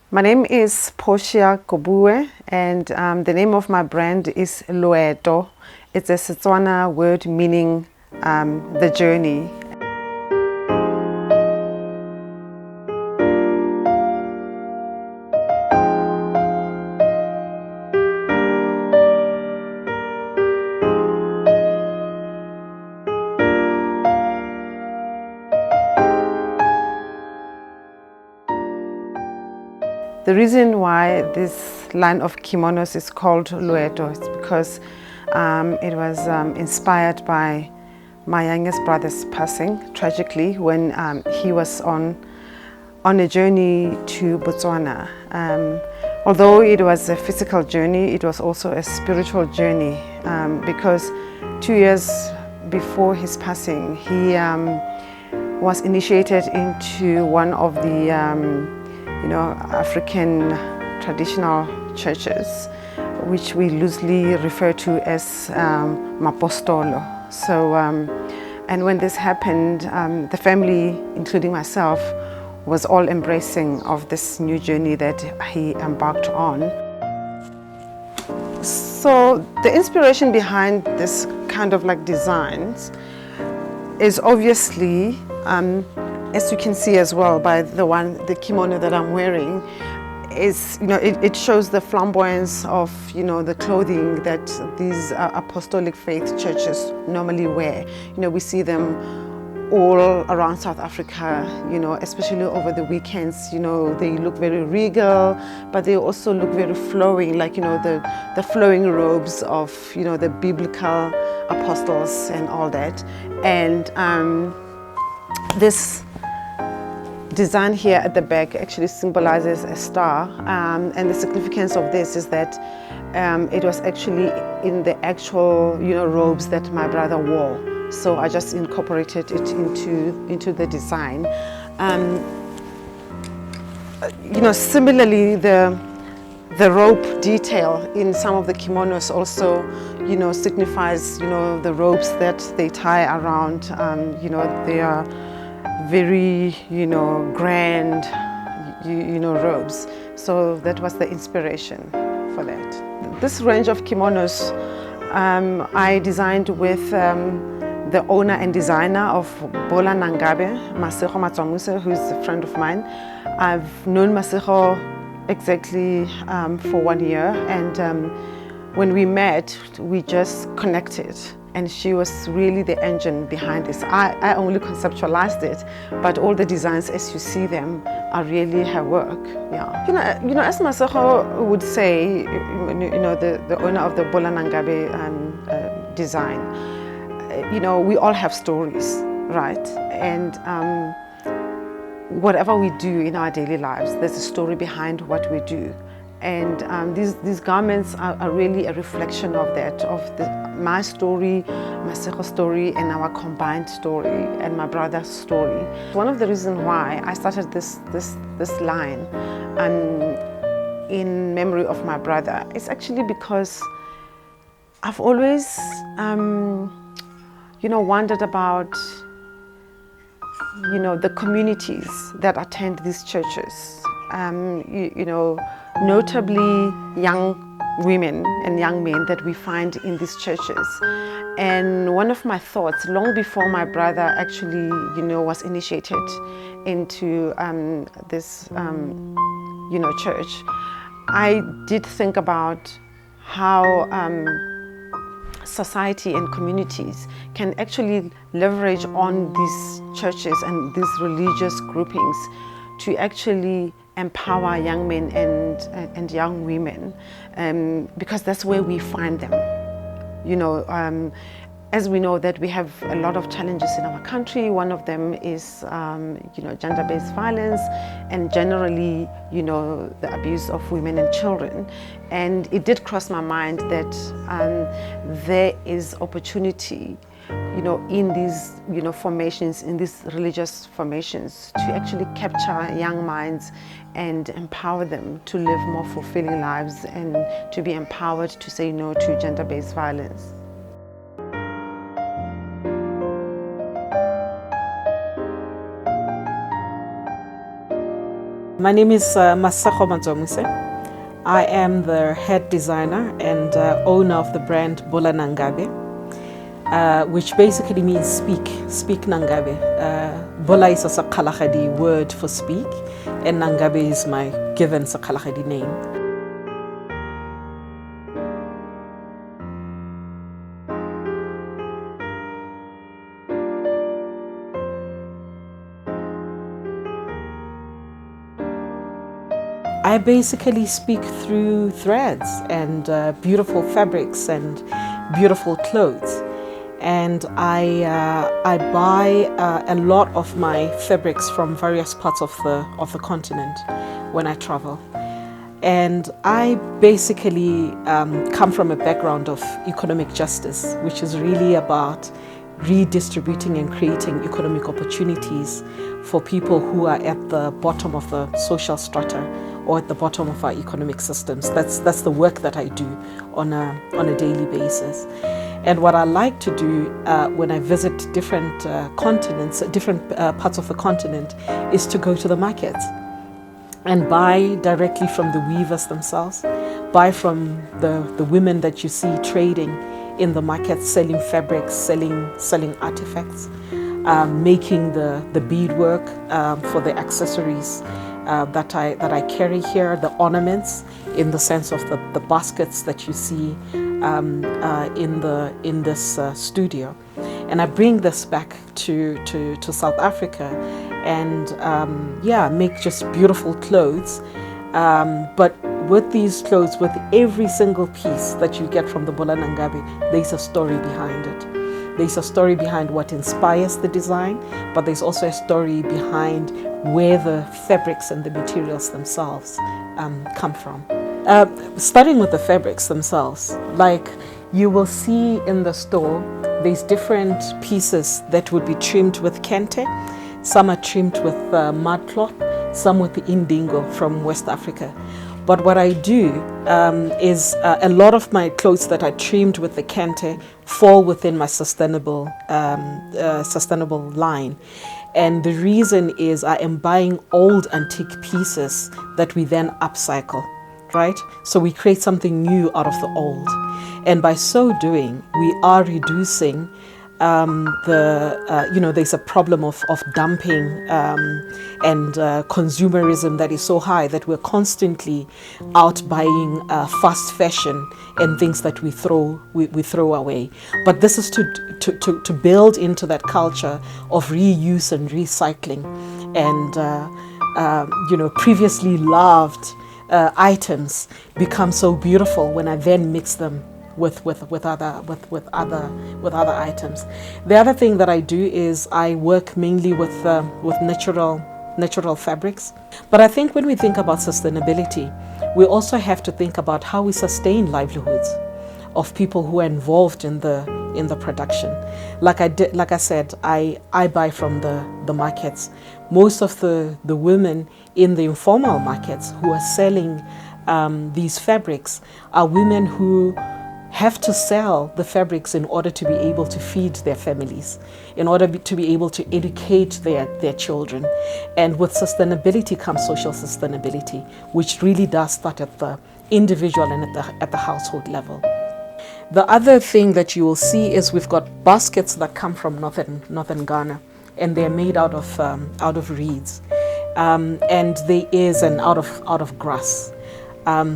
My name is Portia Kobue, and the name of my brand is Lweto. It's a Setswana word meaning the journey. The reason why this line of kimonos is called Lweto is because it was inspired by my youngest brother's passing tragically when he was on a journey to Botswana. Although it was a physical journey, it was also a spiritual journey because 2 years before his passing, he was initiated into one of the African traditional churches, which we loosely refer to as Mapostolo. So, and when this happened, the family, including myself, was all embracing of this new journey that he embarked on. So the inspiration behind this kind of like designs is obviously, as you can see as well by the kimono that I'm wearing, is, it shows the flamboyance of, the clothing that these apostolic faith churches normally wear. We see them all around South Africa, especially over the weekends. They look very regal, but they also look very flowing, like, the flowing robes of, the biblical apostles and all that. And this design here at the back actually symbolizes a star, and the significance of this is that it was actually in the actual robes that my brother wore, so I just incorporated it into the design. Similarly, the rope detail in some of the kimonos also signifies the ropes that they tie around. They are very grand robes, so that was the inspiration for that. This range of kimonos I designed with the owner and designer of Bola Nangabe, Masego Matswamuse, who's a friend of mine. I've known Masego exactly for 1 year, and when we met, we just connected. And she was really the engine behind this. I only conceptualized it, but all the designs as you see them are really her work. Yeah. As Masego would say, the owner of the Bola Nangabe design, we all have stories, right? And whatever we do in our daily lives, there's a story behind what we do. And these garments are really a reflection of that, of my story, Masego's story, and our combined story, and my brother's story. One of the reasons why I started this line in memory of my brother is actually because I've always wondered about the communities that attend these churches. Notably young women and young men that we find in these churches. And one of my thoughts, long before my brother actually, was initiated into this, church, I did think about how society and communities can actually leverage on these churches and these religious groupings to actually empower young men and young women, because that's where we find them. As we know that we have a lot of challenges in our country. One of them is gender-based violence, and generally the abuse of women and children. And it did cross my mind that there is opportunity in these formations, in these religious formations, to actually capture young minds and empower them to live more fulfilling lives and to be empowered to say no to gender-based violence. My name is Masako Manzomuse. I am the head designer and owner of the brand Bola Nangabe, which basically means speak Nangabe. Bola is a Sakalahadi word for speak, and Nangabe is my given Sakalahadi name. I basically speak through threads and beautiful fabrics and beautiful clothes. And I buy a lot of my fabrics from various parts of the continent when I travel. And I basically come from a background of economic justice, which is really about redistributing and creating economic opportunities for people who are at the bottom of the social strata or at the bottom of our economic systems. That's the work that I do on a daily basis. And what I like to do when I visit different continents, different parts of the continent, is to go to the markets and buy directly from the weavers themselves, buy from the women that you see trading in the market, selling fabrics, selling artifacts, making the beadwork for the accessories that I carry here, the ornaments in the sense of the baskets that you see in this studio. And I bring this back to South Africa and make just beautiful clothes. But with these clothes, with every single piece that you get from the Bola Nangabe, there's a story behind it. There's a story behind what inspires the design, but there's also a story behind where the fabrics and the materials themselves come from. Starting with the fabrics themselves, like you will see in the store, there's different pieces that would be trimmed with kente. Some are trimmed with mud cloth, some with the indingo from West Africa. But what I do is a lot of my clothes that are trimmed with the kente fall within my sustainable line. And the reason is I am buying old antique pieces that we then upcycle, right? So we create something new out of the old. And by so doing, we are reducing there's a problem of dumping and consumerism that is so high that we're constantly out buying fast fashion and things that we throw away. But this is to build into that culture of reuse and recycling and previously loved items become so beautiful when I then mix them with other items. The other thing that I do is I work mainly with natural fabrics. But I think when we think about sustainability, we also have to think about how we sustain livelihoods of people who are involved in the production. Like I said, I buy from the markets. Most of the women in the informal markets who are selling these fabrics are women who have to sell the fabrics in order to be able to feed their families, in order to be able to educate their children. And with sustainability comes social sustainability, which really does start at the individual and at the household level. The other thing that you will see is we've got baskets that come from northern Ghana, and they're made out of reeds, and there is an out of grass.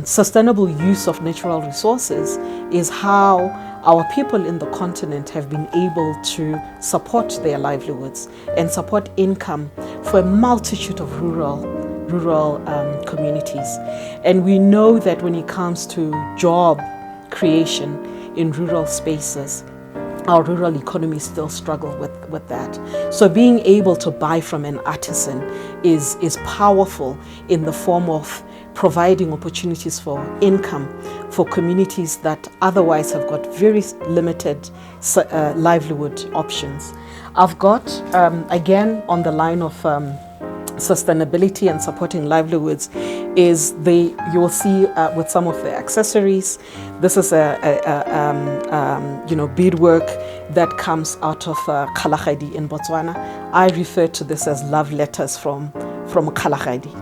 Sustainable use of natural resources is how our people in the continent have been able to support their livelihoods and support income for a multitude of rural communities. And we know that when it comes to job creation in rural spaces, our rural economies still struggle with that. So being able to buy from an artisan is powerful in the form of providing opportunities for income for communities that otherwise have got very limited livelihood options. I've got, again, on the line of sustainability and supporting livelihoods, is you will see with some of the accessories, this is beadwork that comes out of Kalahadi in Botswana. I refer to this as love letters from Kalahadi.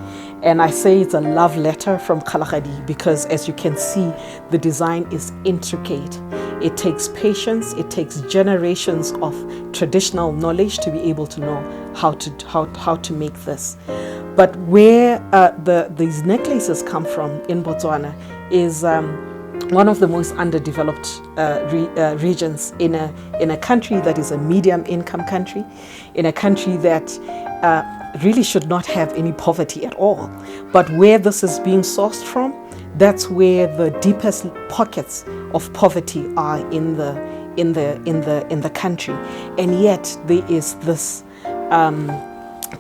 And I say it's a love letter from Kalahari because, as you can see, the design is intricate. It takes patience, it takes generations of traditional knowledge to be able to know how to make this. But where these necklaces come from in Botswana is one of the most underdeveloped regions in a country that is a medium income country, in a country that really should not have any poverty at all. But where this is being sourced from, that's where the deepest pockets of poverty are in the country. And yet there is this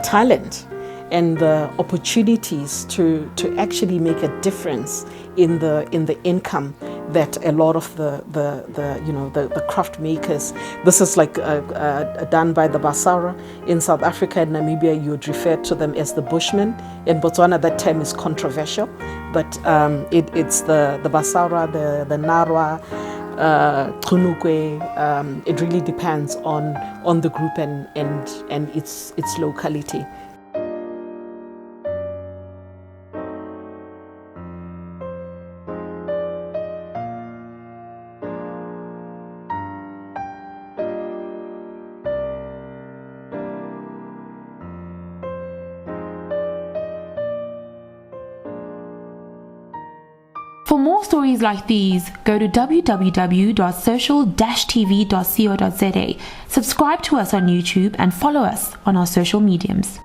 talent and the opportunities to actually make a difference in the income that a lot of the craft makers. This is like done by the Basara in South Africa and Namibia. You would refer to them as the Bushmen. In Botswana, that term is controversial, but it's the Basara, the Narwa, Chunukwe. It really depends on the group and its locality. For more stories like these, go to www.social-tv.co.za, subscribe to us on YouTube and follow us on our social mediums.